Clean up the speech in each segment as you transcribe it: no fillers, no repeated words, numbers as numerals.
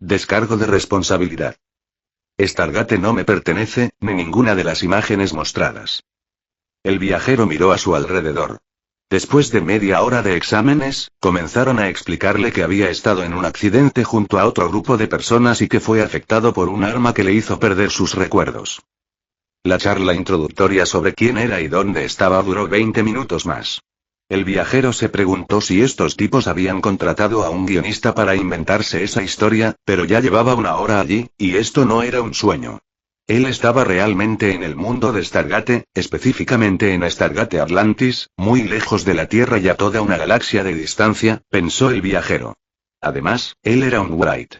Descargo de responsabilidad. Stargate no me pertenece, ni ninguna de las imágenes mostradas. El viajero miró a su alrededor. Después de media hora de exámenes, comenzaron a explicarle que había estado en un accidente junto a otro grupo de personas y que fue afectado por un arma que le hizo perder sus recuerdos. La charla introductoria sobre quién era y dónde estaba duró 20 minutos más. El viajero se preguntó si estos tipos habían contratado a un guionista para inventarse esa historia, pero ya llevaba una hora allí, y esto no era un sueño. Él estaba realmente en el mundo de Stargate, específicamente en Stargate Atlantis, muy lejos de la Tierra y a toda una galaxia de distancia, pensó el viajero. Además, él era un Wright.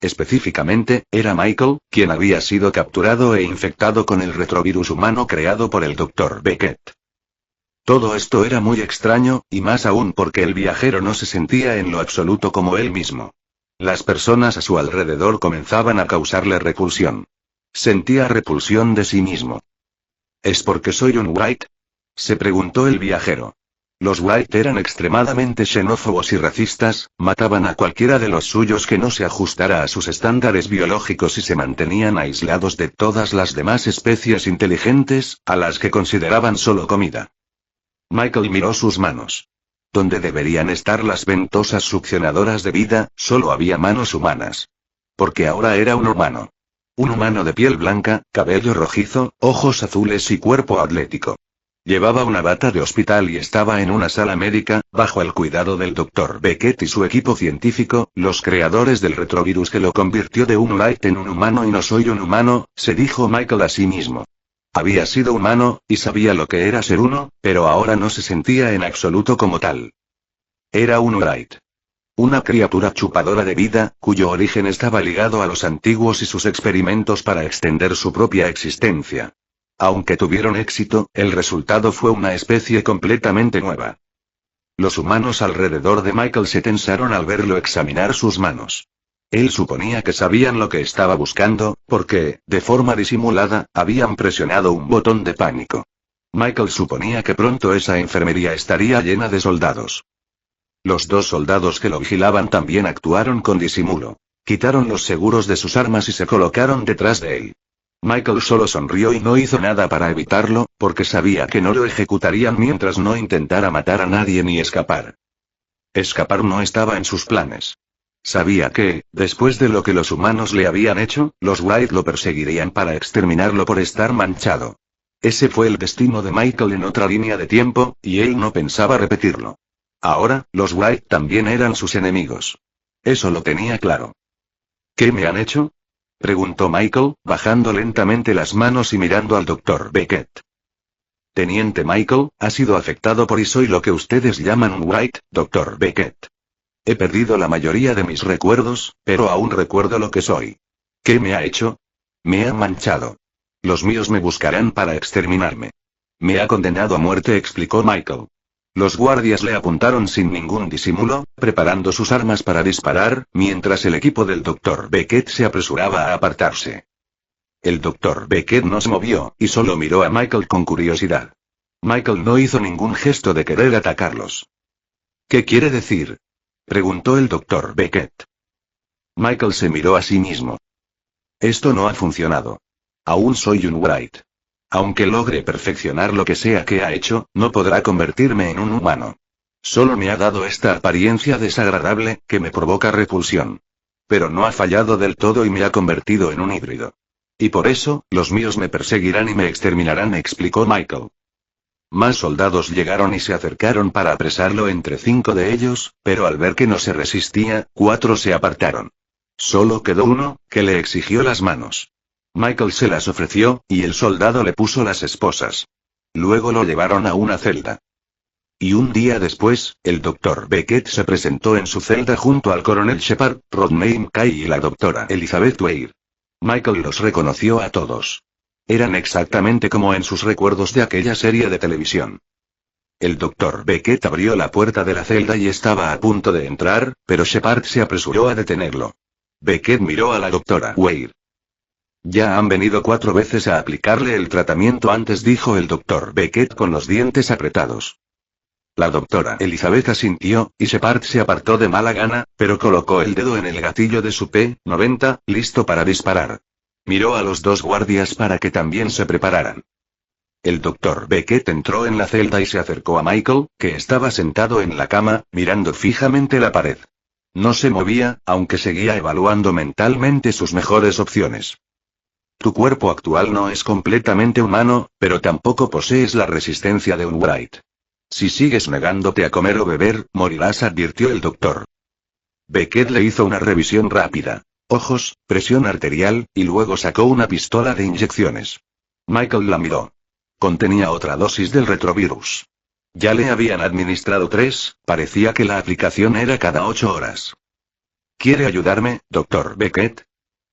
Específicamente, era Michael, quien había sido capturado e infectado con el retrovirus humano creado por el Dr. Beckett. Todo esto era muy extraño, y más aún porque el viajero no se sentía en lo absoluto como él mismo. Las personas a su alrededor comenzaban a causarle repulsión. Sentía repulsión de sí mismo. ¿Es porque soy un White? Se preguntó el viajero. Los White eran extremadamente xenófobos y racistas, mataban a cualquiera de los suyos que no se ajustara a sus estándares biológicos y se mantenían aislados de todas las demás especies inteligentes, a las que consideraban solo comida. Michael miró sus manos. Donde deberían estar las ventosas succionadoras de vida, solo había manos humanas. Porque ahora era un humano. Un humano de piel blanca, cabello rojizo, ojos azules y cuerpo atlético. Llevaba una bata de hospital y estaba en una sala médica, bajo el cuidado del Dr. Beckett y su equipo científico, los creadores del retrovirus que lo convirtió de un Light en un humano y no soy un humano, se dijo Michael a sí mismo. Había sido humano, y sabía lo que era ser uno, pero ahora no se sentía en absoluto como tal. Era un Wright. Una criatura chupadora de vida, cuyo origen estaba ligado a los antiguos y sus experimentos para extender su propia existencia. Aunque tuvieron éxito, el resultado fue una especie completamente nueva. Los humanos alrededor de Michael se tensaron al verlo examinar sus manos. Él suponía que sabían lo que estaba buscando, porque, de forma disimulada, habían presionado un botón de pánico. Michael suponía que pronto esa enfermería estaría llena de soldados. Los dos soldados que lo vigilaban también actuaron con disimulo. Quitaron los seguros de sus armas y se colocaron detrás de él. Michael solo sonrió y no hizo nada para evitarlo, porque sabía que no lo ejecutarían mientras no intentara matar a nadie ni escapar. Escapar no estaba en sus planes. Sabía que, después de lo que los humanos le habían hecho, los White lo perseguirían para exterminarlo por estar manchado. Ese fue el destino de Michael en otra línea de tiempo, y él no pensaba repetirlo. Ahora, los White también eran sus enemigos. Eso lo tenía claro. ¿Qué me han hecho?, preguntó Michael, bajando lentamente las manos y mirando al Dr. Beckett. Teniente Michael, ha sido afectado por y soy lo que ustedes llaman un White, Dr. Beckett. He perdido la mayoría de mis recuerdos, pero aún recuerdo lo que soy. ¿Qué me ha hecho? Me ha manchado. Los míos me buscarán para exterminarme. Me ha condenado a muerte, explicó Michael. Los guardias le apuntaron sin ningún disimulo, preparando sus armas para disparar, mientras el equipo del Dr. Beckett se apresuraba a apartarse. El Dr. Beckett no se movió, y solo miró a Michael con curiosidad. Michael no hizo ningún gesto de querer atacarlos. ¿Qué quiere decir?, preguntó el Dr. Beckett. Michael se miró a sí mismo. Esto no ha funcionado. Aún soy un Wright. Aunque logre perfeccionar lo que sea que ha hecho, no podrá convertirme en un humano. Solo me ha dado esta apariencia desagradable, que me provoca repulsión. Pero no ha fallado del todo y me ha convertido en un híbrido. Y por eso, los míos me perseguirán y me exterminarán, explicó Michael. Más soldados llegaron y se acercaron para apresarlo entre 5 de ellos, pero al ver que no se resistía, 4 se apartaron. Solo quedó uno, que le exigió las manos. Michael se las ofreció, y el soldado le puso las esposas. Luego lo llevaron a una celda. Y un día después, el Dr. Beckett se presentó en su celda junto al coronel Shepard, Rodney McKay y la doctora Elizabeth Weir. Michael los reconoció a todos. Eran exactamente como en sus recuerdos de aquella serie de televisión. El Dr. Beckett abrió la puerta de la celda y estaba a punto de entrar, pero Shepard se apresuró a detenerlo. Beckett miró a la doctora Weir. Ya han venido 4 veces a aplicarle el tratamiento antes, dijo el Dr. Beckett con los dientes apretados. La doctora Elizabeth asintió, y Shepard se apartó de mala gana, pero colocó el dedo en el gatillo de su P-90, listo para disparar. Miró a los dos guardias para que también se prepararan. El doctor Beckett entró en la celda y se acercó a Michael, que estaba sentado en la cama, mirando fijamente la pared. No se movía, aunque seguía evaluando mentalmente sus mejores opciones. Tu cuerpo actual no es completamente humano, pero tampoco posees la resistencia de un Wright. Si sigues negándote a comer o beber, morirás, advirtió el doctor. Beckett le hizo una revisión rápida. Ojos, presión arterial, y luego sacó una pistola de inyecciones. Michael la miró. Contenía otra dosis del retrovirus. Ya le habían administrado 3, parecía que la aplicación era cada 8 horas. ¿Quiere ayudarme, doctor Beckett?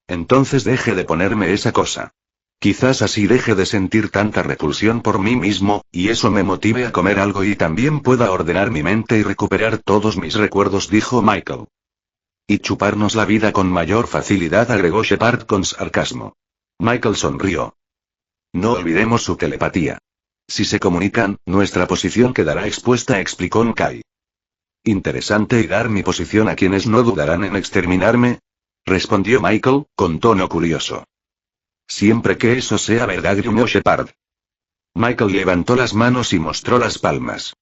Entonces deje de ponerme esa cosa. Quizás así deje de sentir tanta repulsión por mí mismo, y eso me motive a comer algo y también pueda ordenar mi mente y recuperar todos mis recuerdos, dijo Michael. Y chuparnos la vida con mayor facilidad, agregó Shepard con sarcasmo. Michael sonrió. No olvidemos su telepatía. Si se comunican, nuestra posición quedará expuesta, explicó Kai. Interesante, y dar mi posición a quienes no dudarán en exterminarme, respondió Michael, con tono curioso. Siempre que eso sea verdad, gruñó Shepard. Michael levantó las manos y mostró las palmas.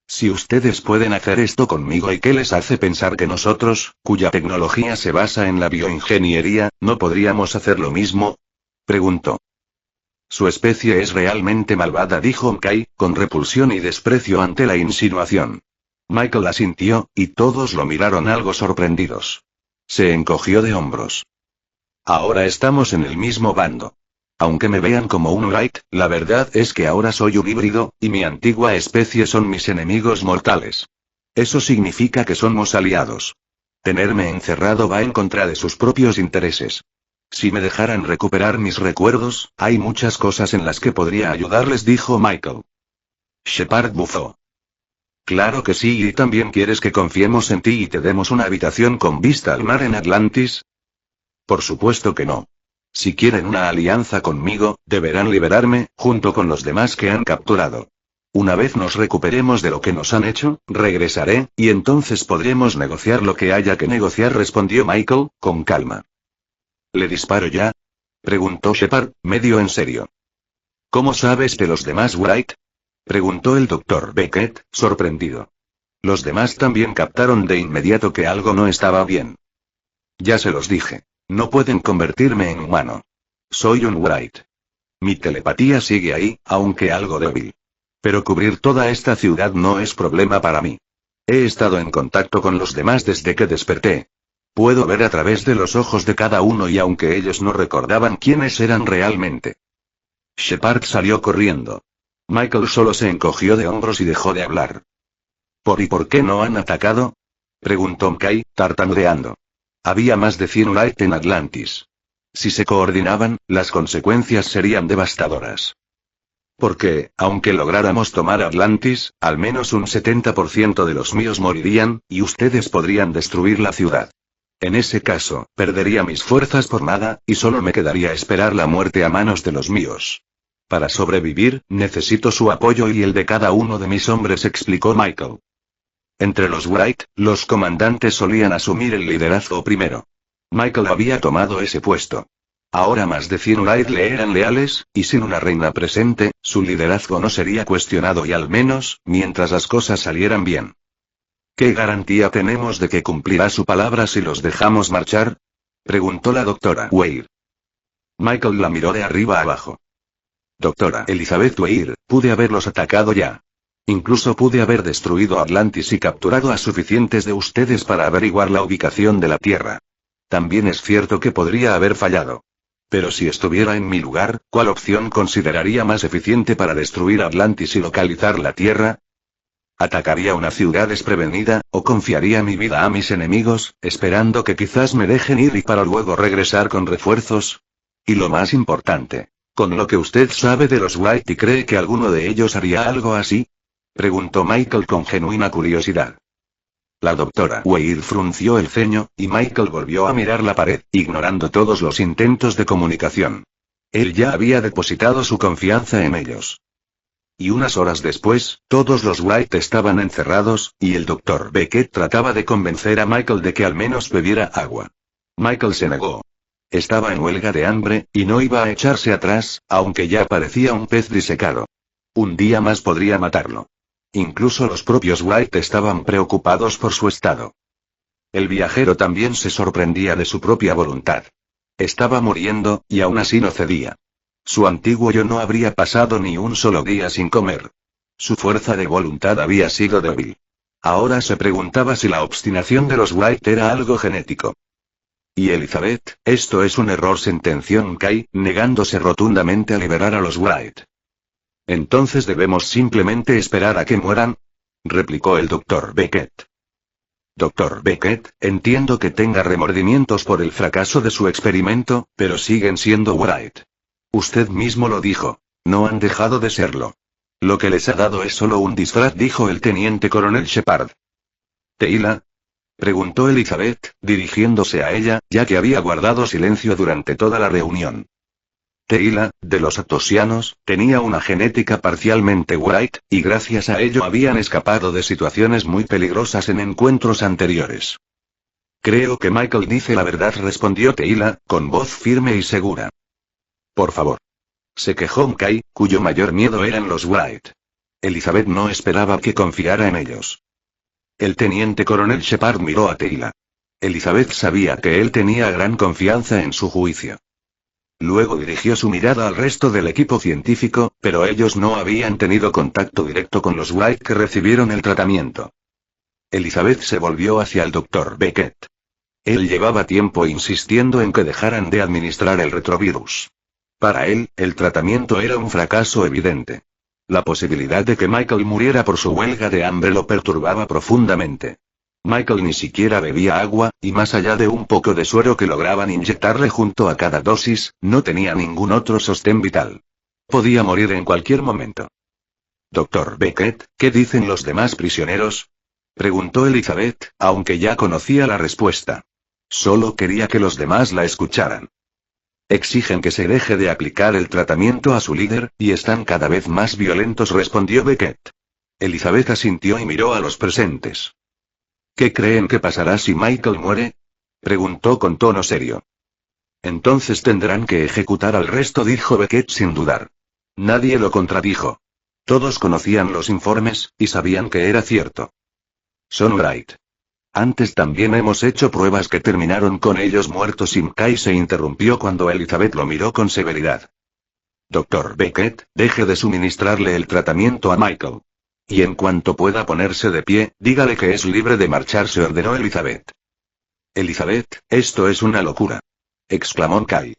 Si ustedes pueden hacer esto conmigo, ¿y qué les hace pensar que nosotros, cuya tecnología se basa en la bioingeniería, no podríamos hacer lo mismo? Preguntó. Su especie es realmente malvada, dijo Kai, con repulsión y desprecio ante la insinuación. Michael asintió, y todos lo miraron algo sorprendidos. Se encogió de hombros. Ahora estamos en el mismo bando. Aunque me vean como un Wright, la verdad es que ahora soy un híbrido, y mi antigua especie son mis enemigos mortales. Eso significa que somos aliados. Tenerme encerrado va en contra de sus propios intereses. Si me dejaran recuperar mis recuerdos, hay muchas cosas en las que podría ayudarles, dijo Michael. Shepard bufó. Claro que sí, y también quieres que confiemos en ti y te demos una habitación con vista al mar en Atlantis. Por supuesto que no. Si quieren una alianza conmigo, deberán liberarme, junto con los demás que han capturado. Una vez nos recuperemos de lo que nos han hecho, regresaré, y entonces podremos negociar lo que haya que negociar, respondió Michael, con calma. ¿Le disparo ya? Preguntó Shepard, medio en serio. ¿Cómo sabes de los demás, Wright? Preguntó el doctor Beckett, sorprendido. Los demás también captaron de inmediato que algo no estaba bien. Ya se los dije. No pueden convertirme en humano. Soy un Wright. Mi telepatía sigue ahí, aunque algo débil. Pero cubrir toda esta ciudad no es problema para mí. He estado en contacto con los demás desde que desperté. Puedo ver a través de los ojos de cada uno, y aunque ellos no recordaban quiénes eran realmente. Shepard salió corriendo. Michael solo se encogió de hombros y dejó de hablar. ¿Y por qué no han atacado? Preguntó Kai, tartamudeando. Había más de 100 Wright en Atlantis. Si se coordinaban, las consecuencias serían devastadoras. Porque, aunque lográramos tomar Atlantis, al menos un 70% de los míos morirían, y ustedes podrían destruir la ciudad. En ese caso, perdería mis fuerzas por nada, y solo me quedaría esperar la muerte a manos de los míos. Para sobrevivir, necesito su apoyo y el de cada uno de mis hombres, explicó Michael. Entre los Wright, los comandantes solían asumir el liderazgo primero. Michael había tomado ese puesto. Ahora más de 100 Wright le eran leales, y sin una reina presente, su liderazgo no sería cuestionado, y al menos, mientras las cosas salieran bien. ¿Qué garantía tenemos de que cumplirá su palabra si los dejamos marchar? Preguntó la doctora Weir. Michael la miró de arriba a abajo. Doctora Elizabeth Weir, pude haberlos atacado ya. Incluso pude haber destruido Atlantis y capturado a suficientes de ustedes para averiguar la ubicación de la Tierra. También es cierto que podría haber fallado. Pero si estuviera en mi lugar, ¿cuál opción consideraría más eficiente para destruir Atlantis y localizar la Tierra? ¿Atacaría una ciudad desprevenida, o confiaría mi vida a mis enemigos, esperando que quizás me dejen ir y para luego regresar con refuerzos? Y lo más importante, ¿con lo que usted sabe de los Wright y cree que alguno de ellos haría algo así? Preguntó Michael con genuina curiosidad. La doctora Weir frunció el ceño, y Michael volvió a mirar la pared, ignorando todos los intentos de comunicación. Él ya había depositado su confianza en ellos. Y unas horas después, todos los Wright estaban encerrados, y el Dr. Beckett trataba de convencer a Michael de que al menos bebiera agua. Michael se negó. Estaba en huelga de hambre, y no iba a echarse atrás, aunque ya parecía un pez disecado. Un día más podría matarlo. Incluso los propios Wright estaban preocupados por su estado. El viajero también se sorprendía de su propia voluntad. Estaba muriendo, y aún así no cedía. Su antiguo yo no habría pasado ni un solo día sin comer. Su fuerza de voluntad había sido débil. Ahora se preguntaba si la obstinación de los Wright era algo genético. Y Elizabeth, esto es un error, sentenció Kay, negándose rotundamente a liberar a los Wright. Entonces debemos simplemente esperar a que mueran, replicó el Dr. Beckett. Dr. Beckett, entiendo que tenga remordimientos por el fracaso de su experimento, pero siguen siendo Wright. Usted mismo lo dijo. No han dejado de serlo. Lo que les ha dado es solo un disfraz, dijo el teniente coronel Shepard. ¿Teila? Preguntó Elizabeth, dirigiéndose a ella, ya que había guardado silencio durante toda la reunión. Teila, de los Atosianos, tenía una genética parcialmente Wright, y gracias a ello habían escapado de situaciones muy peligrosas en encuentros anteriores. Creo que Michael dice la verdad, respondió Teila, con voz firme y segura. Por favor. Se quejó Kay, cuyo mayor miedo eran los Wright. Elizabeth no esperaba que confiara en ellos. El teniente coronel Shepard miró a Teila. Elizabeth sabía que él tenía gran confianza en su juicio. Luego dirigió su mirada al resto del equipo científico, pero ellos no habían tenido contacto directo con los Wright que recibieron el tratamiento. Elizabeth se volvió hacia el Dr. Beckett. Él llevaba tiempo insistiendo en que dejaran de administrar el retrovirus. Para él, el tratamiento era un fracaso evidente. La posibilidad de que Michael muriera por su huelga de hambre lo perturbaba profundamente. Michael ni siquiera bebía agua, y más allá de un poco de suero que lograban inyectarle junto a cada dosis, no tenía ningún otro sostén vital. Podía morir en cualquier momento. Dr. Beckett, ¿qué dicen los demás prisioneros? Preguntó Elizabeth, aunque ya conocía la respuesta. Solo quería que los demás la escucharan. Exigen que se deje de aplicar el tratamiento a su líder, y están cada vez más violentos, respondió Beckett. Elizabeth asintió y miró a los presentes. ¿Qué creen que pasará si Michael muere? Preguntó con tono serio. Entonces tendrán que ejecutar al resto, dijo Beckett sin dudar. Nadie lo contradijo. Todos conocían los informes, y sabían que era cierto. Son Wright. Antes también hemos hecho pruebas que terminaron con ellos muertos. Kay se interrumpió cuando Elizabeth lo miró con severidad. Dr. Beckett, deje de suministrarle el tratamiento a Michael. Y en cuanto pueda ponerse de pie, dígale que es libre de marcharse, ordenó Elizabeth. Elizabeth, esto es una locura. Exclamó Kay.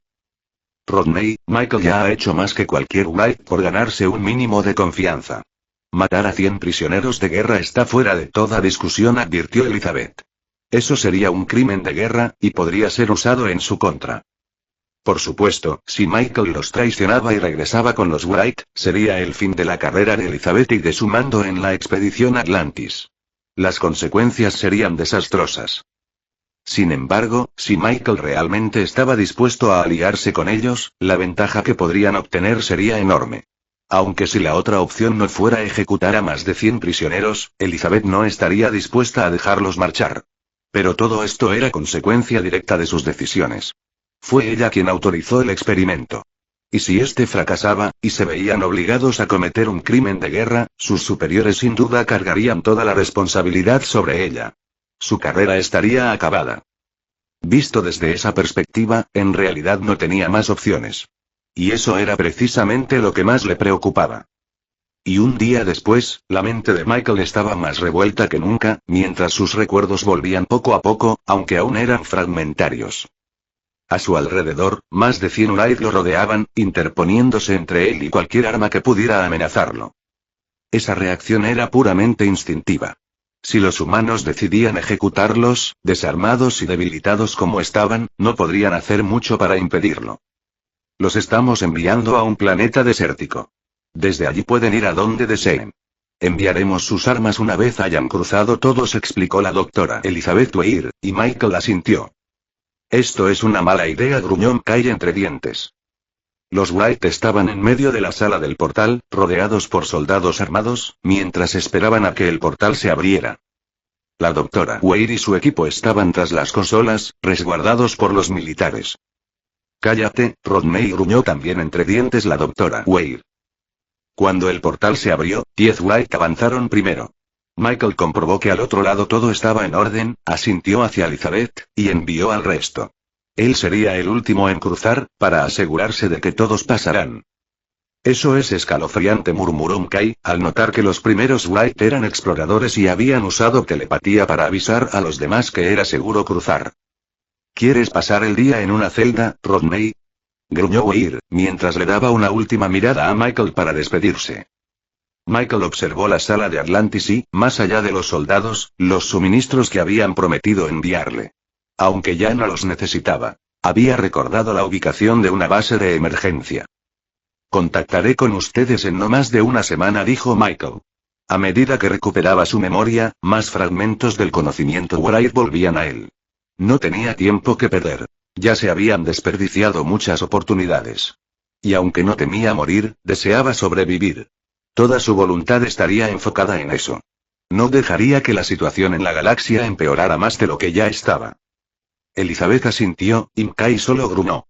Rodney, Michael ya ha hecho más que cualquier Wright por ganarse un mínimo de confianza. Matar a 100 prisioneros de guerra está fuera de toda discusión, advirtió Elizabeth. Eso sería un crimen de guerra, y podría ser usado en su contra. Por supuesto, si Michael los traicionaba y regresaba con los Wright, sería el fin de la carrera de Elizabeth y de su mando en la expedición Atlantis. Las consecuencias serían desastrosas. Sin embargo, si Michael realmente estaba dispuesto a aliarse con ellos, la ventaja que podrían obtener sería enorme. Aunque si la otra opción no fuera ejecutar a más de 100 prisioneros, Elizabeth no estaría dispuesta a dejarlos marchar. Pero todo esto era consecuencia directa de sus decisiones. Fue ella quien autorizó el experimento. Y si este fracasaba, y se veían obligados a cometer un crimen de guerra, sus superiores sin duda cargarían toda la responsabilidad sobre ella. Su carrera estaría acabada. Visto desde esa perspectiva, en realidad no tenía más opciones. Y eso era precisamente lo que más le preocupaba. Y un día después, la mente de Michael estaba más revuelta que nunca, mientras sus recuerdos volvían poco a poco, aunque aún eran fragmentarios. A su alrededor, más de 100 Wright lo rodeaban, interponiéndose entre él y cualquier arma que pudiera amenazarlo. Esa reacción era puramente instintiva. Si los humanos decidían ejecutarlos, desarmados y debilitados como estaban, no podrían hacer mucho para impedirlo. Los estamos enviando a un planeta desértico. Desde allí pueden ir a donde deseen. Enviaremos sus armas una vez hayan cruzado todos, explicó la doctora Elizabeth Weir, y Michael asintió. Esto es una mala idea, gruñó Kay entre dientes. Los Wright estaban en medio de la sala del portal, rodeados por soldados armados, mientras esperaban a que el portal se abriera. La doctora Weir y su equipo estaban tras las consolas, resguardados por los militares. «Cállate, Rodney», gruñó también entre dientes la doctora Weir. Cuando el portal se abrió, 10 Wright avanzaron primero. Michael comprobó que al otro lado todo estaba en orden, asintió hacia Elizabeth, y envió al resto. Él sería el último en cruzar, para asegurarse de que todos pasarán. «Eso es escalofriante», murmuró Mckay, al notar que los primeros Wright eran exploradores y habían usado telepatía para avisar a los demás que era seguro cruzar. «¿Quieres pasar el día en una celda, Rodney?», gruñó Weir, mientras le daba una última mirada a Michael para despedirse. Michael observó la sala de Atlantis y, más allá de los soldados, los suministros que habían prometido enviarle. Aunque ya no los necesitaba, había recordado la ubicación de una base de emergencia. «Contactaré con ustedes en no más de una semana», dijo Michael. A medida que recuperaba su memoria, más fragmentos del conocimiento Wright volvían a él. No tenía tiempo que perder. Ya se habían desperdiciado muchas oportunidades. Y aunque no temía morir, deseaba sobrevivir. Toda su voluntad estaría enfocada en eso. No dejaría que la situación en la galaxia empeorara más de lo que ya estaba. Elizabeth asintió, y Mckay solo gruñó.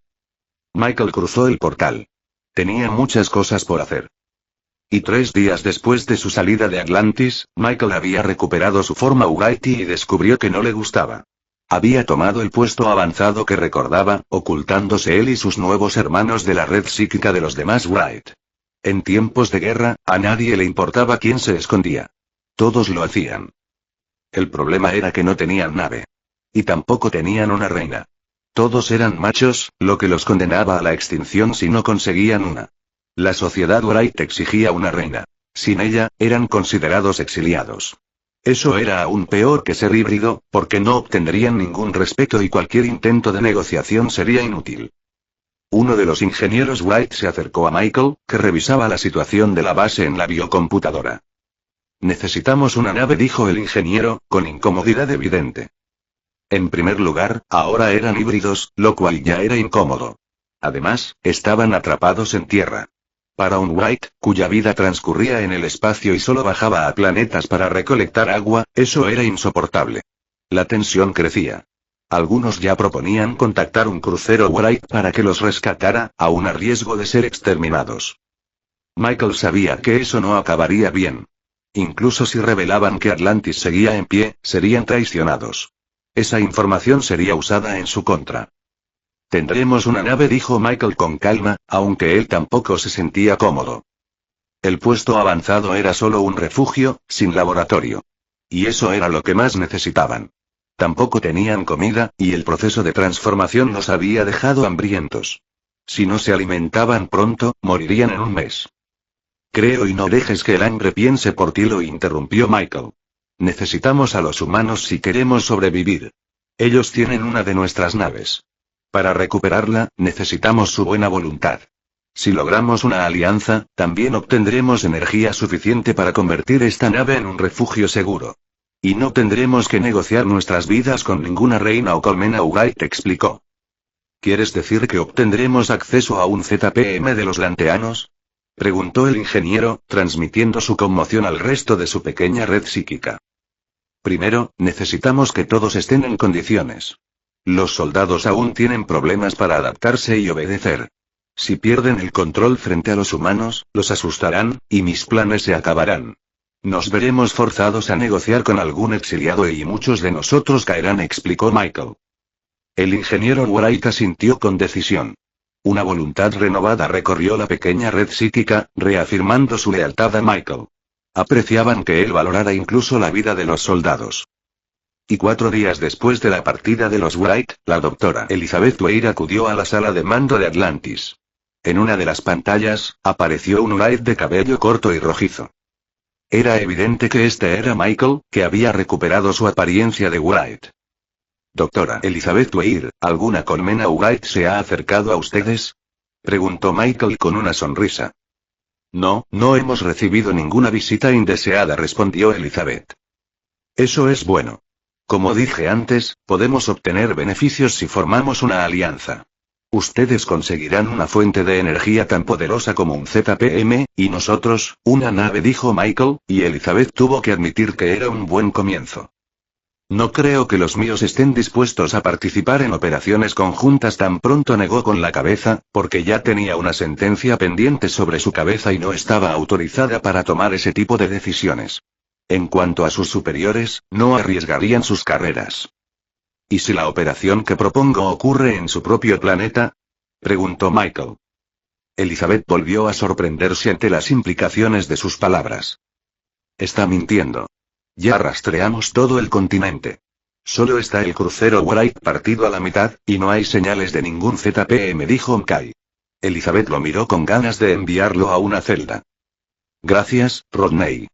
Michael cruzó el portal. Tenía muchas cosas por hacer. Y 3 días después de su salida de Atlantis, Michael había recuperado su forma Wright y descubrió que no le gustaba. Había tomado el puesto avanzado que recordaba, ocultándose él y sus nuevos hermanos de la red psíquica de los demás Wright. En tiempos de guerra, a nadie le importaba quién se escondía. Todos lo hacían. El problema era que no tenían nave. Y tampoco tenían una reina. Todos eran machos, lo que los condenaba a la extinción si no conseguían una. La sociedad Wright exigía una reina. Sin ella, eran considerados exiliados. Eso era aún peor que ser híbrido, porque no obtendrían ningún respeto y cualquier intento de negociación sería inútil. Uno de los ingenieros Wright se acercó a Michael, que revisaba la situación de la base en la biocomputadora. «Necesitamos una nave», dijo el ingeniero, con incomodidad evidente. En primer lugar, ahora eran híbridos, lo cual ya era incómodo. Además, estaban atrapados en tierra. Para un Wright, cuya vida transcurría en el espacio y solo bajaba a planetas para recolectar agua, eso era insoportable. La tensión crecía. Algunos ya proponían contactar un crucero Wright para que los rescatara, aun a riesgo de ser exterminados. Michael sabía que eso no acabaría bien. Incluso si revelaban que Atlantis seguía en pie, serían traicionados. Esa información sería usada en su contra. «Tendremos una nave», dijo Michael con calma, aunque él tampoco se sentía cómodo. El puesto avanzado era solo un refugio, sin laboratorio. Y eso era lo que más necesitaban. Tampoco tenían comida, y el proceso de transformación los había dejado hambrientos. Si no se alimentaban pronto, morirían en un mes. «Creo y no dejes que el hambre piense por ti», lo interrumpió Michael. «Necesitamos a los humanos si queremos sobrevivir. Ellos tienen una de nuestras naves. Para recuperarla, necesitamos su buena voluntad. Si logramos una alianza, también obtendremos energía suficiente para convertir esta nave en un refugio seguro. Y no tendremos que negociar nuestras vidas con ninguna reina o colmena», Wright explicó. «¿Quieres decir que obtendremos acceso a un ZPM de los lanteanos?», preguntó el ingeniero, transmitiendo su conmoción al resto de su pequeña red psíquica. «Primero, necesitamos que todos estén en condiciones. Los soldados aún tienen problemas para adaptarse y obedecer. Si pierden el control frente a los humanos, los asustarán, y mis planes se acabarán. Nos veremos forzados a negociar con algún exiliado y muchos de nosotros caerán», explicó Michael. El ingeniero Wright asintió con decisión. Una voluntad renovada recorrió la pequeña red psíquica, reafirmando su lealtad a Michael. Apreciaban que él valorara incluso la vida de los soldados. Y 4 días después de la partida de los Wright, la doctora Elizabeth Weir acudió a la sala de mando de Atlantis. En una de las pantallas, apareció un Wright de cabello corto y rojizo. Era evidente que este era Michael, que había recuperado su apariencia de Wright. «Doctora Elizabeth Weir, ¿alguna colmena Wright se ha acercado a ustedes?», preguntó Michael con una sonrisa. «No, no hemos recibido ninguna visita indeseada», respondió Elizabeth. «Eso es bueno. Como dije antes, podemos obtener beneficios si formamos una alianza. Ustedes conseguirán una fuente de energía tan poderosa como un ZPM, y nosotros, una nave, dijo Michael, y Elizabeth tuvo que admitir que era un buen comienzo. No creo que los míos estén dispuestos a participar en operaciones conjuntas tan pronto, negó con la cabeza, porque ya tenía una sentencia pendiente sobre su cabeza y no estaba autorizada para tomar ese tipo de decisiones. En cuanto a sus superiores, no arriesgarían sus carreras. ¿Y si la operación que propongo ocurre en su propio planeta? Preguntó Michael. Elizabeth volvió a sorprenderse ante las implicaciones de sus palabras. Está mintiendo. Ya rastreamos todo el continente. Solo está el crucero Wright partido a la mitad, y no hay señales de ningún ZPM, dijo Kai. Elizabeth lo miró con ganas de enviarlo a una celda. Gracias, Rodney.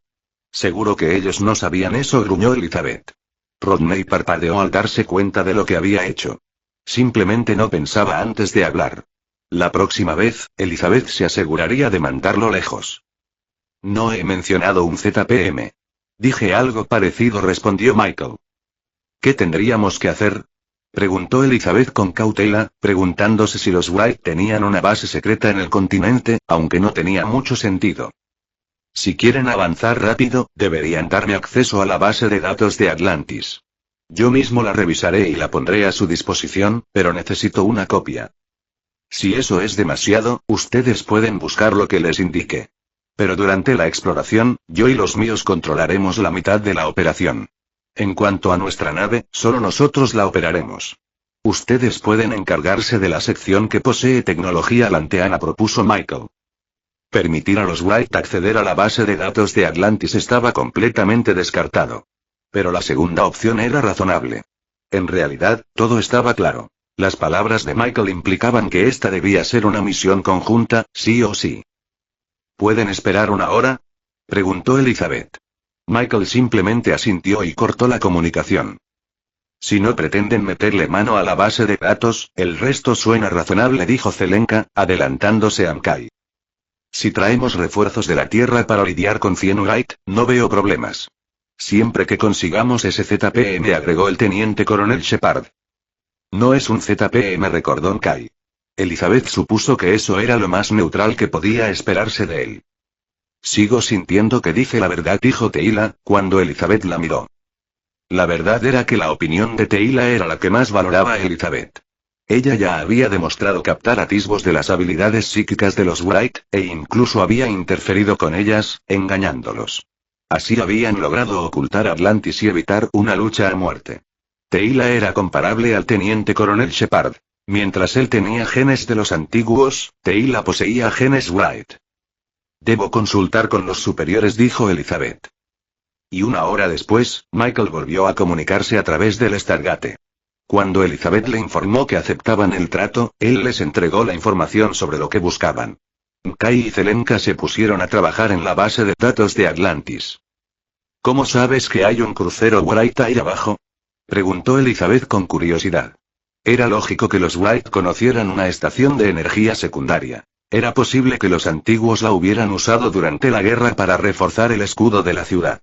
Seguro que ellos no sabían eso, gruñó Elizabeth. Rodney parpadeó al darse cuenta de lo que había hecho. Simplemente no pensaba antes de hablar. La próxima vez, Elizabeth se aseguraría de mandarlo lejos. No he mencionado un ZPM. Dije algo parecido, respondió Michael. ¿Qué tendríamos que hacer? Preguntó Elizabeth con cautela, preguntándose si los Wright tenían una base secreta en el continente, aunque no tenía mucho sentido. Si quieren avanzar rápido, deberían darme acceso a la base de datos de Atlantis. Yo mismo la revisaré y la pondré a su disposición, pero necesito una copia. Si eso es demasiado, ustedes pueden buscar lo que les indique. Pero durante la exploración, yo y los míos controlaremos la mitad de la operación. En cuanto a nuestra nave, solo nosotros la operaremos. Ustedes pueden encargarse de la sección que posee tecnología lanteana, propuso Michael. Permitir a los Wright acceder a la base de datos de Atlantis estaba completamente descartado. Pero la segunda opción era razonable. En realidad, todo estaba claro. Las palabras de Michael implicaban que esta debía ser una misión conjunta, sí o sí. ¿Pueden esperar una hora? Preguntó Elizabeth. Michael simplemente asintió y cortó la comunicación. Si no pretenden meterle mano a la base de datos, el resto suena razonable, dijo Zelenka, adelantándose a Kai. Si traemos refuerzos de la Tierra para lidiar con Wright, no veo problemas. Siempre que consigamos ese ZPM, agregó el teniente coronel Shepard. No es un ZPM, recordó Kai. Elizabeth supuso que eso era lo más neutral que podía esperarse de él. Sigo sintiendo que dice la verdad, dijo Teila, cuando Elizabeth la miró. La verdad era que la opinión de Teila era la que más valoraba a Elizabeth. Ella ya había demostrado captar atisbos de las habilidades psíquicas de los Wright, e incluso había interferido con ellas, engañándolos. Así habían logrado ocultar Atlantis y evitar una lucha a muerte. Teila era comparable al teniente coronel Shepard. Mientras él tenía genes de los antiguos, Teila poseía genes Wright. Debo consultar con los superiores, dijo Elizabeth. Y una hora después, Michael volvió a comunicarse a través del Stargate. Cuando Elizabeth le informó que aceptaban el trato, él les entregó la información sobre lo que buscaban. Kai y Zelenka se pusieron a trabajar en la base de datos de Atlantis. ¿Cómo sabes que hay un crucero Wright ahí abajo? Preguntó Elizabeth con curiosidad. Era lógico que los Wright conocieran una estación de energía secundaria. Era posible que los antiguos la hubieran usado durante la guerra para reforzar el escudo de la ciudad.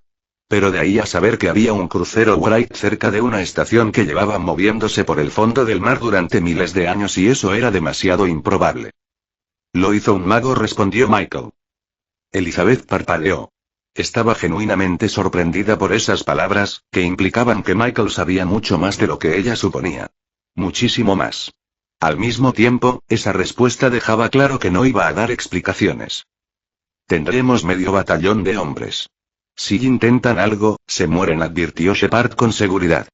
Pero de ahí a saber que había un crucero Wright cerca de una estación que llevaba moviéndose por el fondo del mar durante miles de años, y eso era demasiado improbable. Lo hizo un mago, respondió Michael. Elizabeth parpadeó. Estaba genuinamente sorprendida por esas palabras, que implicaban que Michael sabía mucho más de lo que ella suponía. Muchísimo más. Al mismo tiempo, esa respuesta dejaba claro que no iba a dar explicaciones. Tendremos medio batallón de hombres. Si intentan algo, se mueren, advirtió Shepard con seguridad.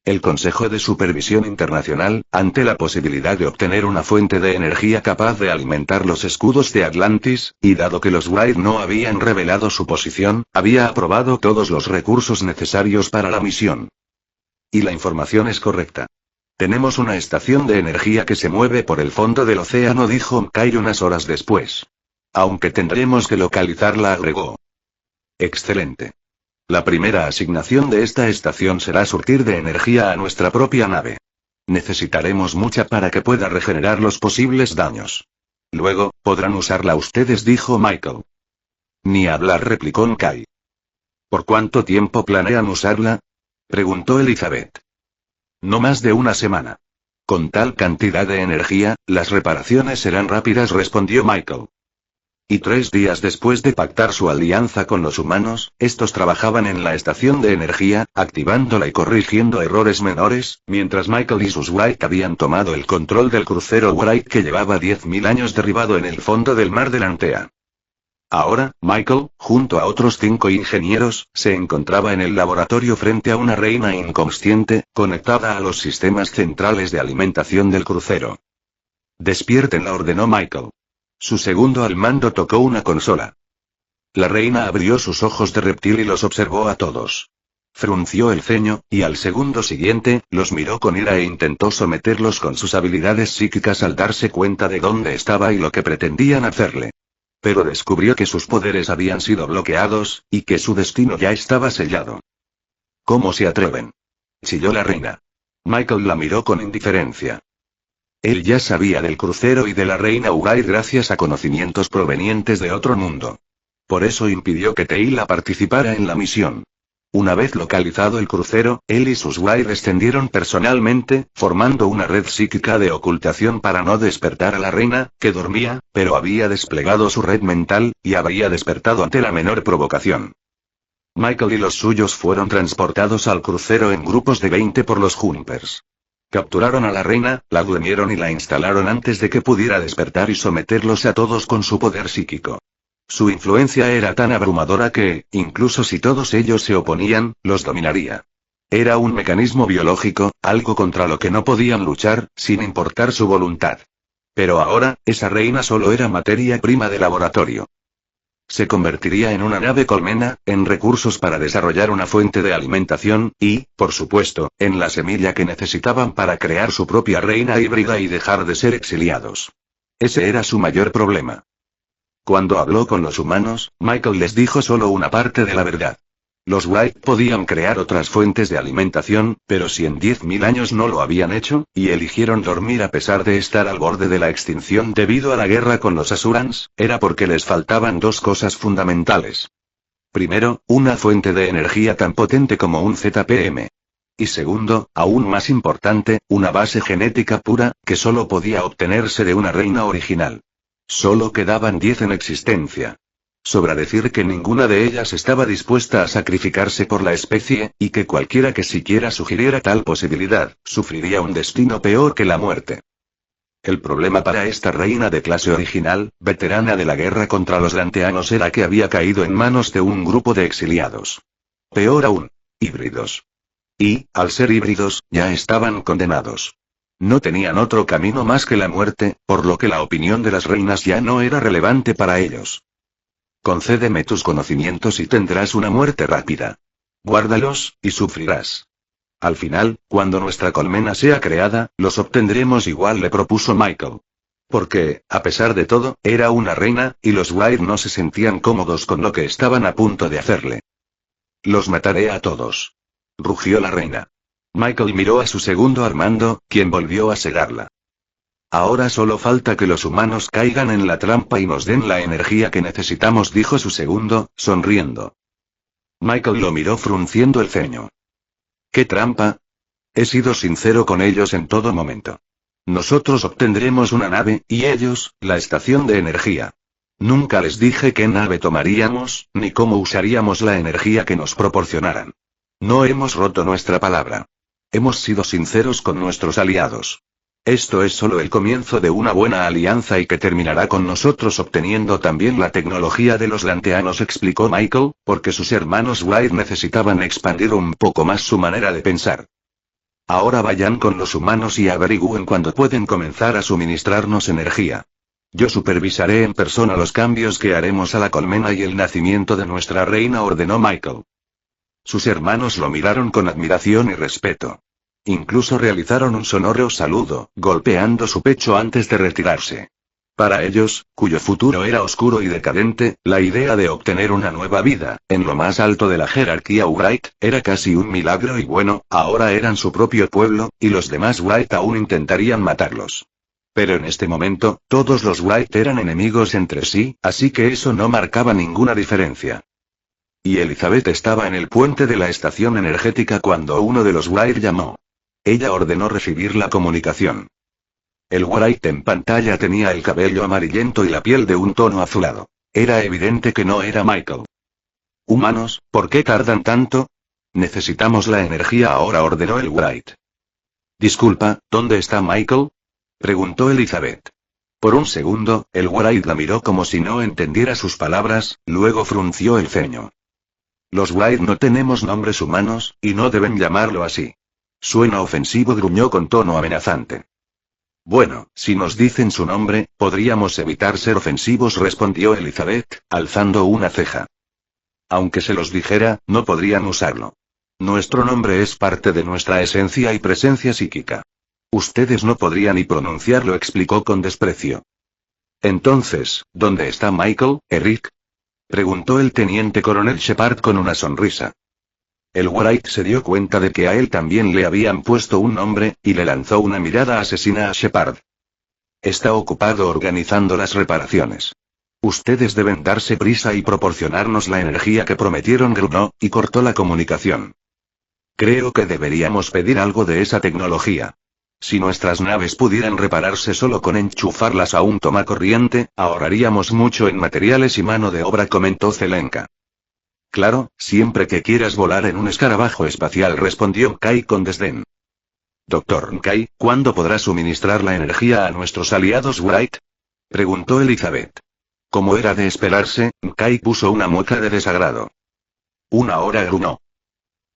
El Consejo de Supervisión Internacional, ante la posibilidad de obtener una fuente de energía capaz de alimentar los escudos de Atlantis, y dado que los Wright no habían revelado su posición, había aprobado todos los recursos necesarios para la misión. Y la información es correcta. Tenemos una estación de energía que se mueve por el fondo del océano, dijo Kai unas horas después. Aunque tendremos que localizarla, agregó. Excelente. La primera asignación de esta estación será surtir de energía a nuestra propia nave. Necesitaremos mucha para que pueda regenerar los posibles daños. Luego, podrán usarla ustedes, dijo Michael. Ni hablar, replicó Kai. ¿Por cuánto tiempo planean usarla? Preguntó Elizabeth. No más de una semana. Con tal cantidad de energía, las reparaciones serán rápidas, respondió Michael. Y 3 días después de pactar su alianza con los humanos, estos trabajaban en la estación de energía, activándola y corrigiendo errores menores, mientras Michael y sus Wright habían tomado el control del crucero Wright que llevaba 10.000 años derribado en el fondo del mar de Lantea. Ahora, Michael, junto a otros 5 ingenieros, se encontraba en el laboratorio frente a una reina inconsciente, conectada a los sistemas centrales de alimentación del crucero. Despiértenla, ordenó Michael. Su segundo al mando tocó una consola. La reina abrió sus ojos de reptil y los observó a todos. Frunció el ceño, y al segundo siguiente, los miró con ira e intentó someterlos con sus habilidades psíquicas al darse cuenta de dónde estaba y lo que pretendían hacerle. Pero descubrió que sus poderes habían sido bloqueados, y que su destino ya estaba sellado. ¿Cómo se atreven?, chilló la reina. Michael la miró con indiferencia. Él ya sabía del crucero y de la reina Wright gracias a conocimientos provenientes de otro mundo. Por eso impidió que Teila participara en la misión. Una vez localizado el crucero, él y sus Wright descendieron personalmente, formando una red psíquica de ocultación para no despertar a la reina, que dormía, pero había desplegado su red mental, y había despertado ante la menor provocación. Michael y los suyos fueron transportados al crucero en grupos de 20 por los Jumpers. Capturaron a la reina, la durmieron y la instalaron antes de que pudiera despertar y someterlos a todos con su poder psíquico. Su influencia era tan abrumadora que, incluso si todos ellos se oponían, los dominaría. Era un mecanismo biológico, algo contra lo que no podían luchar, sin importar su voluntad. Pero ahora, esa reina solo era materia prima de laboratorio. Se convertiría en una nave colmena, en recursos para desarrollar una fuente de alimentación, y, por supuesto, en la semilla que necesitaban para crear su propia reina híbrida y dejar de ser exiliados. Ese era su mayor problema. Cuando habló con los humanos, Michael les dijo solo una parte de la verdad. Los Wright podían crear otras fuentes de alimentación, pero si en 10.000 años no lo habían hecho, y eligieron dormir a pesar de estar al borde de la extinción debido a la guerra con los Asurans, era porque les faltaban 2 cosas fundamentales. Primero, una fuente de energía tan potente como un ZPM. Y segundo, aún más importante, una base genética pura, que solo podía obtenerse de una reina original. Solo quedaban 10 en existencia. Sobra decir que ninguna de ellas estaba dispuesta a sacrificarse por la especie, y que cualquiera que siquiera sugiriera tal posibilidad, sufriría un destino peor que la muerte. El problema para esta reina de clase original, veterana de la guerra contra los lanteanos, era que había caído en manos de un grupo de exiliados. Peor aún, híbridos. Y, al ser híbridos, ya estaban condenados. No tenían otro camino más que la muerte, por lo que la opinión de las reinas ya no era relevante para ellos. Concédeme tus conocimientos y tendrás una muerte rápida. Guárdalos, y sufrirás. Al final, cuando nuestra colmena sea creada, los obtendremos igual, le propuso Michael. Porque, a pesar de todo, era una reina, y los Wright no se sentían cómodos con lo que estaban a punto de hacerle. Los mataré a todos. Rugió la reina. Michael miró a su segundo al mando, quien volvió a sedarla. Ahora solo falta que los humanos caigan en la trampa y nos den la energía que necesitamos, dijo su segundo, sonriendo. Michael lo miró frunciendo el ceño. ¿Qué trampa? He sido sincero con ellos en todo momento. Nosotros obtendremos una nave, y ellos, la estación de energía. Nunca les dije qué nave tomaríamos, ni cómo usaríamos la energía que nos proporcionaran. No hemos roto nuestra palabra. Hemos sido sinceros con nuestros aliados. Esto es solo el comienzo de una buena alianza y que terminará con nosotros obteniendo también la tecnología de los lanteanos, explicó Michael, porque sus hermanos Wright necesitaban expandir un poco más su manera de pensar. Ahora vayan con los humanos y averigüen cuándo pueden comenzar a suministrarnos energía. Yo supervisaré en persona los cambios que haremos a la colmena y el nacimiento de nuestra reina, ordenó Michael. Sus hermanos lo miraron con admiración y respeto. Incluso realizaron un sonoro saludo, golpeando su pecho antes de retirarse. Para ellos, cuyo futuro era oscuro y decadente, la idea de obtener una nueva vida, en lo más alto de la jerarquía Wright, era casi un milagro y bueno, ahora eran su propio pueblo, y los demás Wright aún intentarían matarlos. Pero en este momento, todos los Wright eran enemigos entre sí, así que eso no marcaba ninguna diferencia. Y Elizabeth estaba en el puente de la estación energética cuando uno de los Wright llamó. Ella ordenó recibir la comunicación. El Wright en pantalla tenía el cabello amarillento y la piel de un tono azulado. Era evidente que no era Michael. Humanos, ¿por qué tardan tanto? Necesitamos la energía ahora, ordenó el Wright. Disculpa, ¿dónde está Michael? Preguntó Elizabeth. Por un segundo, el Wright la miró como si no entendiera sus palabras, luego frunció el ceño. Los Wright no tenemos nombres humanos, y no deben llamarlo así. Suena ofensivo, gruñó con tono amenazante. Bueno, si nos dicen su nombre, podríamos evitar ser ofensivos, respondió Elizabeth, alzando una ceja. Aunque se los dijera, no podrían usarlo. Nuestro nombre es parte de nuestra esencia y presencia psíquica. Ustedes no podrían ni pronunciarlo, explicó con desprecio. Entonces, ¿dónde está Michael, Eric? Preguntó el teniente coronel Shepard con una sonrisa. El Wright se dio cuenta de que a él también le habían puesto un nombre, y le lanzó una mirada asesina a Shepard. Está ocupado organizando las reparaciones. Ustedes deben darse prisa y proporcionarnos la energía que prometieron, gruñó, y cortó la comunicación. Creo que deberíamos pedir algo de esa tecnología. Si nuestras naves pudieran repararse solo con enchufarlas a un tomacorriente, ahorraríamos mucho en materiales y mano de obra, comentó Zelenka. Claro, siempre que quieras volar en un escarabajo espacial, respondió Kai con desdén. Doctor Kai, ¿cuándo podrá suministrar la energía a nuestros aliados Wright? Preguntó Elizabeth. Como era de esperarse, Kai puso una mueca de desagrado. 1 hora, gruñó.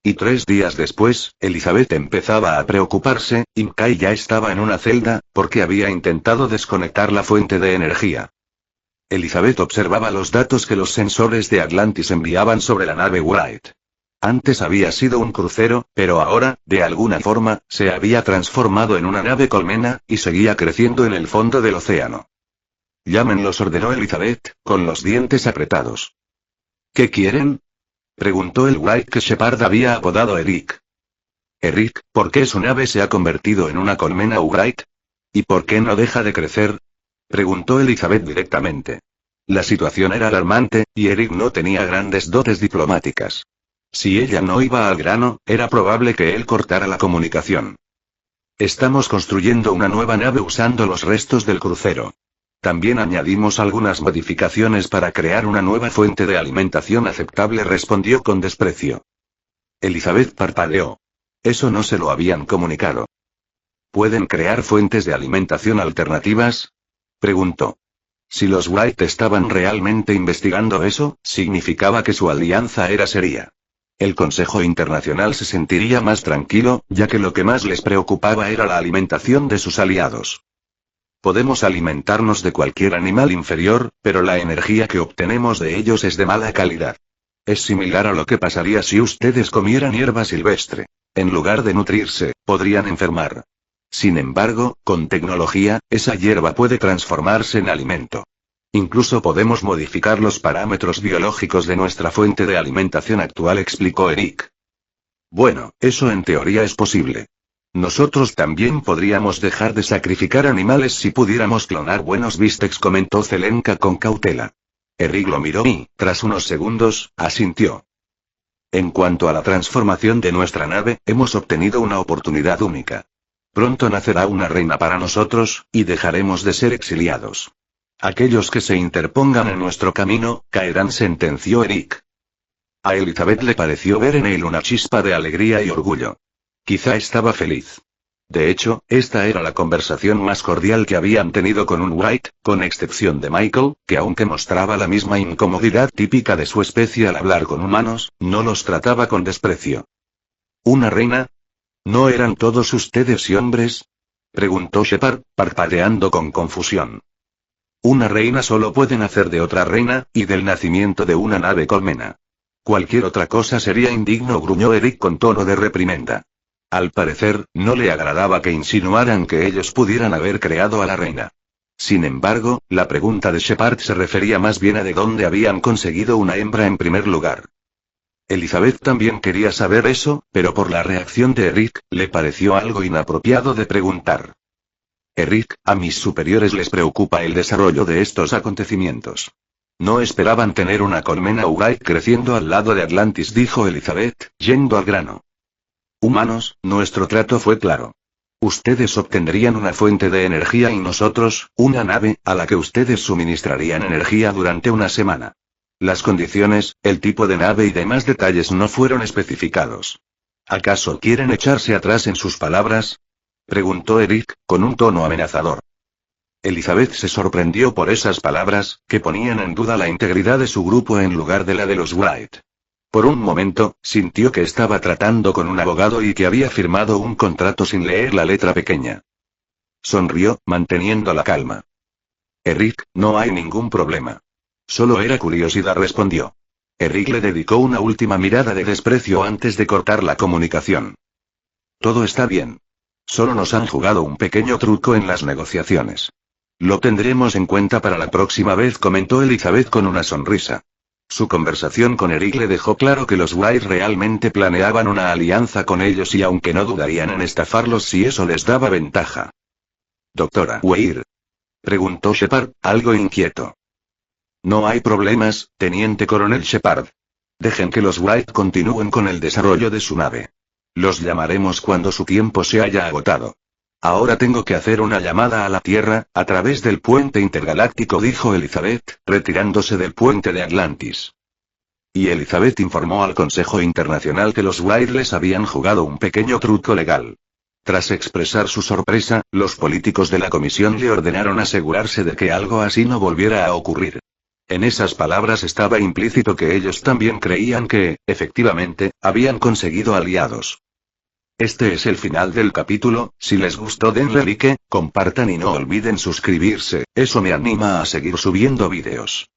Y 3 días después, Elizabeth empezaba a preocuparse, y Kai ya estaba en una celda, porque había intentado desconectar la fuente de energía. Elizabeth observaba los datos que los sensores de Atlantis enviaban sobre la nave Wright. Antes había sido un crucero, pero ahora, de alguna forma, se había transformado en una nave colmena, y seguía creciendo en el fondo del océano. Llámenlos, ordenó Elizabeth, con los dientes apretados. ¿Qué quieren? Preguntó el Wright que Shepard había apodado Eric. Eric, ¿por qué su nave se ha convertido en una colmena Wright? ¿Y por qué no deja de crecer? Preguntó Elizabeth directamente. La situación era alarmante, y Eric no tenía grandes dotes diplomáticas. Si ella no iba al grano, era probable que él cortara la comunicación. Estamos construyendo una nueva nave usando los restos del crucero. También añadimos algunas modificaciones para crear una nueva fuente de alimentación aceptable, respondió con desprecio. Elizabeth parpadeó. Eso no se lo habían comunicado. ¿Pueden crear fuentes de alimentación alternativas? Preguntó. Si los Wright estaban realmente investigando eso, significaba que su alianza era seria. El Consejo Internacional se sentiría más tranquilo, ya que lo que más les preocupaba era la alimentación de sus aliados. Podemos alimentarnos de cualquier animal inferior, pero la energía que obtenemos de ellos es de mala calidad. Es similar a lo que pasaría si ustedes comieran hierba silvestre. En lugar de nutrirse, podrían enfermar. Sin embargo, con tecnología, esa hierba puede transformarse en alimento. Incluso podemos modificar los parámetros biológicos de nuestra fuente de alimentación actual, explicó Eric. Bueno, eso en teoría es posible. Nosotros también podríamos dejar de sacrificar animales si pudiéramos clonar buenos bistecs, comentó Zelenka con cautela. Eric lo miró y, tras unos segundos, asintió. En cuanto a la transformación de nuestra nave, hemos obtenido una oportunidad única. Pronto nacerá una reina para nosotros, y dejaremos de ser exiliados. Aquellos que se interpongan en nuestro camino, caerán, sentenció Eric. A Elizabeth le pareció ver en él una chispa de alegría y orgullo. Quizá estaba feliz. De hecho, esta era la conversación más cordial que habían tenido con un Wright, con excepción de Michael, que aunque mostraba la misma incomodidad típica de su especie al hablar con humanos, no los trataba con desprecio. ¿Una reina? ¿No eran todos ustedes hombres? Preguntó Shepard, parpadeando con confusión. Una reina solo puede nacer de otra reina, y del nacimiento de una nave colmena. Cualquier otra cosa sería indigno, gruñó Eric con tono de reprimenda. Al parecer, no le agradaba que insinuaran que ellos pudieran haber creado a la reina. Sin embargo, la pregunta de Shepard se refería más bien a de dónde habían conseguido una hembra en primer lugar. Elizabeth también quería saber eso, pero por la reacción de Eric, le pareció algo inapropiado de preguntar. Eric, a mis superiores les preocupa el desarrollo de estos acontecimientos. No esperaban tener una colmena Wright creciendo al lado de Atlantis, dijo Elizabeth, yendo al grano. Humanos, nuestro trato fue claro. Ustedes obtendrían una fuente de energía y nosotros, una nave, a la que ustedes suministrarían energía durante una semana. Las condiciones, el tipo de nave y demás detalles no fueron especificados. ¿Acaso quieren echarse atrás en sus palabras? Preguntó Eric, con un tono amenazador. Elizabeth se sorprendió por esas palabras, que ponían en duda la integridad de su grupo en lugar de la de los Wright. Por un momento, sintió que estaba tratando con un abogado y que había firmado un contrato sin leer la letra pequeña. Sonrió, manteniendo la calma. Eric, no hay ningún problema. Solo era curiosidad, respondió. Eric le dedicó una última mirada de desprecio antes de cortar la comunicación. Todo está bien. Solo nos han jugado un pequeño truco en las negociaciones. Lo tendremos en cuenta para la próxima vez, comentó Elizabeth con una sonrisa. Su conversación con Eric le dejó claro que los White realmente planeaban una alianza con ellos y aunque no dudarían en estafarlos si eso les daba ventaja. «Doctora Weir», preguntó Shepard, algo inquieto. «No hay problemas, teniente coronel Shepard. Dejen que los White continúen con el desarrollo de su nave. Los llamaremos cuando su tiempo se haya agotado. Ahora tengo que hacer una llamada a la Tierra, a través del puente intergaláctico», dijo Elizabeth, retirándose del puente de Atlantis. Y Elizabeth informó al Consejo Internacional que los White les habían jugado un pequeño truco legal. Tras expresar su sorpresa, los políticos de la comisión le ordenaron asegurarse de que algo así no volviera a ocurrir. En esas palabras estaba implícito que ellos también creían que, efectivamente, habían conseguido aliados. Este es el final del capítulo. Si les gustó denle like, compartan y no olviden suscribirse, eso me anima a seguir subiendo vídeos.